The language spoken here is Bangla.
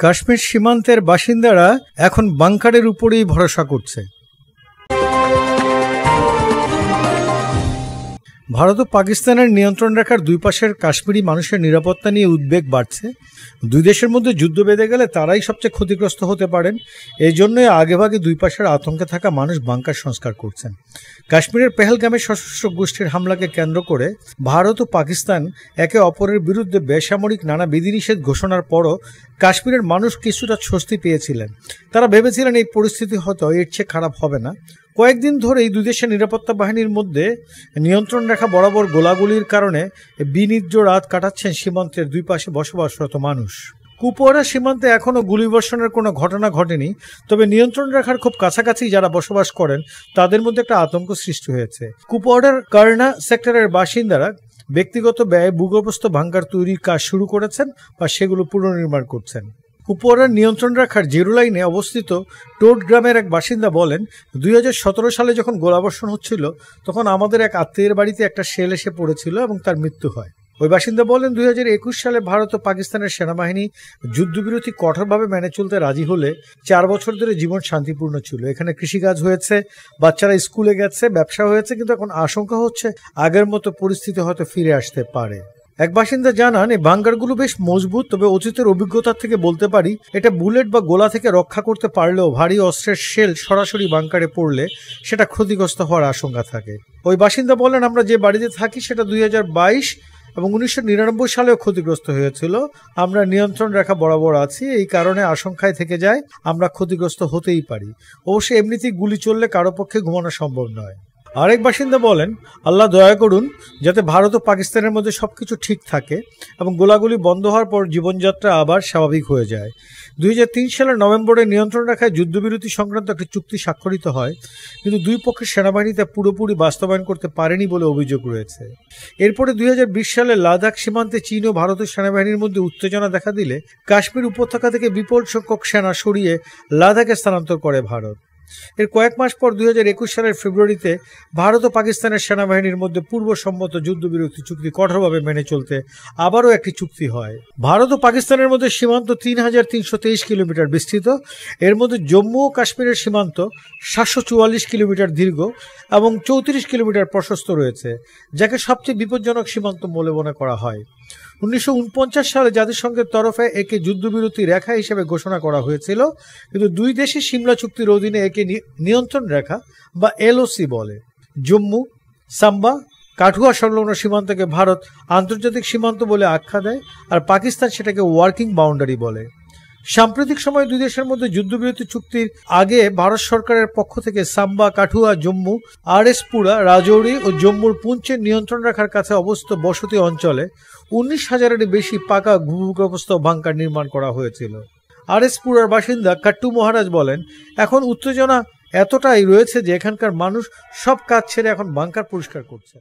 কাশ্মীর সীমান্তের বাসিন্দারা এখন বাংকারের উপরেই ভরসা করছে। ভারত ও পাকিস্তানের নিয়ন্ত্রণ রেখার দুই পাশের কাশ্মীরি মানুষের নিরাপত্তা নিয়ে উদ্বেগ বাড়ছে। দুই দেশের মধ্যে যুদ্ধ বেঁধে গেলে তারাই সবচেয়ে ক্ষতিগ্রস্ত হতে পারেন। এই জন্যই আগেভাগে দুই পাশের আতঙ্কে থাকা মানুষ বাংকার সংস্কার করছেন। কাশ্মীরের পেহেলগামে সশস্ত্র গোষ্ঠীর হামলাকে কেন্দ্র করে ভারত ও পাকিস্তান একে অপরের বিরুদ্ধে বেসামরিক নানা বিধিনিষেধ ঘোষণার পরও কাশ্মীরের মানুষ কিছুটা স্বস্তি পেয়েছিলেন। তারা ভেবেছিলেন এই পরিস্থিতি হয়তো এর চেয়ে খারাপ হবে না। কয়েকদিন ধরে এই দুই দেশের নিরাপত্তা বাহিনীর মধ্যে নিয়ন্ত্রণ রেখা বরাবর গোলাগুলির কারণে বিনিদ্র রাত কাটাচ্ছেন সীমান্তের দুই পাশে বসবাসরত মানুষ। কুপওয়ারা সীমান্তে এখনও গুলিবর্ষণের কোনো ঘটনা ঘটেনি, তবে নিয়ন্ত্রণ রেখার খুব কাছাকাছি যারা বসবাস করেন তাদের মধ্যে একটা আতঙ্ক সৃষ্টি হয়েছে। কুপওয়ারার কার্না সেক্টরের বাসিন্দারা ব্যক্তিগত ব্যয়ে ভূগর্ভস্থ ভাঙ্গার তৈরির কাজ শুরু করেছেন বা সেগুলো পুনর্নির্মাণ করছেন। কুপওয়ারার নিয়ন্ত্রণ রেখার জিরো লাইনে অবস্থিত টোট গ্রামের এক বাসিন্দা বলেন, 2017 সালে যখন গোলাবর্ষণ হচ্ছিল তখন আমাদের এক আত্মীয়ের বাড়িতে একটা শেল এসে পড়েছিল এবং তার মৃত্যু হয়। ওই বাসিন্দা বলেন, 2021 সালে ভারত ও পাকিস্তানের সেনাবাহিনী যুদ্ধবিরতি কঠোরভাবে মেনে চলতে রাজি হলে 4 বছর ধরে জীবন শান্তিপূর্ণ ছিল। এখানে কৃষিকাজ হয়েছে, বাচ্চারা স্কুলে গেছে, ব্যবসা হয়েছে, কিন্তু এখন আশঙ্কা হচ্ছে আগের মতো পরিস্থিতি হয়তো ফিরে আসতে পারে। এক বাসিন্দা জানান, এই বাঙ্কারগুলো বেশ মজবুত, তবে অতীতের অভিজ্ঞতা থেকে বলতে পারি এটা বুলেট বা গোলা থেকে রক্ষা করতে পারলেও ভারী অস্ত্রের শেল সরাসরি বাঙ্কারে পড়লে সেটা ক্ষতিগ্রস্ত হওয়ার আশঙ্কা থাকে। ওই বাসিন্দা বলেন, আমরা যে বাড়িতে থাকি সেটা 2022 এবং 1999 সালেও ক্ষতিগ্রস্ত হয়েছিল। আমরা নিয়ন্ত্রণ রেখা বরাবর আছি, এই কারণে আশঙ্কায় থেকে যায় আমরা ক্ষতিগ্রস্ত হতেই পারি। অবশ্যই এমনিতেই গুলি চললে কারো পক্ষে ঘুমানো সম্ভব নয়। আরেক বাসিন্দা বলেন, আল্লাহ দয়া করুন যাতে ভারত ও পাকিস্তানের মধ্যে সবকিছু ঠিক থাকে এবং গোলাগুলি বন্ধ হওয়ার পর জীবনযাত্রা আবার স্বাভাবিক হয়ে যায়। 2003 সালের নভেম্বরে নিয়ন্ত্রণ রেখায় যুদ্ধবিরতি সংক্রান্ত একটি চুক্তি স্বাক্ষরিত হয়, কিন্তু দুই পক্ষের সেনাবাহিনী তা পুরোপুরি বাস্তবায়ন করতে পারেনি বলে অভিযোগ রয়েছে। এরপরে 2020 সালে লাদাখ সীমান্তে চীন ও ভারতের সেনাবাহিনীর মধ্যে উত্তেজনা দেখা দিলে কাশ্মীর উপত্যকা থেকে বিপুল সংখ্যক সেনা সরিয়ে লাদাখে স্থানান্তর করে ভারত। এর কয়েক মাস পর 2021 সালের ফেব্রুয়ারিতে ভারত ও পাকিস্তানের সেনাবাহিনীর মধ্যে পূর্বসম্মত যুদ্ধবিরতি চুক্তি কঠোরভাবে মেনে চলতে আবারও একটি চুক্তি হয়। ভারত ও পাকিস্তানের মধ্যে সীমান্ত 3323 কিলোমিটার বিস্তৃত। এর মধ্যে জম্মু ও কাশ্মীরের সীমান্ত 744 কিলোমিটার দীর্ঘ এবং 34 কিলোমিটার প্রশস্ত রয়েছে, যাকে সবচেয়ে বিপজ্জনক সীমান্ত বলে মনে করা হয়। 1949 সালে জাতিসংঘের তরফে একে যুদ্ধবিরতি রেখা হিসেবে ঘোষণা করা হয়েছিল, কিন্তু দুই দেশের সিমলা চুক্তির অধীনে একে নিয়ন্ত্রণ রেখা বা এলওসি বলে। জম্মু, সাম্বা, কাঠুয়া সংলগ্ন সীমান্তকে ভারত আন্তর্জাতিক সীমান্ত বলে আখ্যা দেয়, আর পাকিস্তান সেটাকে ওয়ার্কিং বাউন্ডারি বলে। সাম্প্রতিক সময়ে দুই দেশের মধ্যে যুদ্ধবিরতি চুক্তির আগে ভারত সরকারের পক্ষ থেকে সাম্বা, কাঠুয়া, জম্মু, আরএসপুরা, রাজৌরি ও জম্মুর পুঞ্চের নিয়ন্ত্রণ রেখার কাছে অবস্থিত বসতি অঞ্চলে 19,000-এর বেশি পাকা ভূগর্ভস্থ বাঙ্কার নির্মাণ করা হয়েছিল। আরএসপুরার বাসিন্দা কাট্টু মহারাজ বলেন, এখন উত্তেজনা এতটাই রয়েছে যে এখানকার মানুষ সব কাজ ছেড়ে এখন বাঙ্কার পরিষ্কার করছে।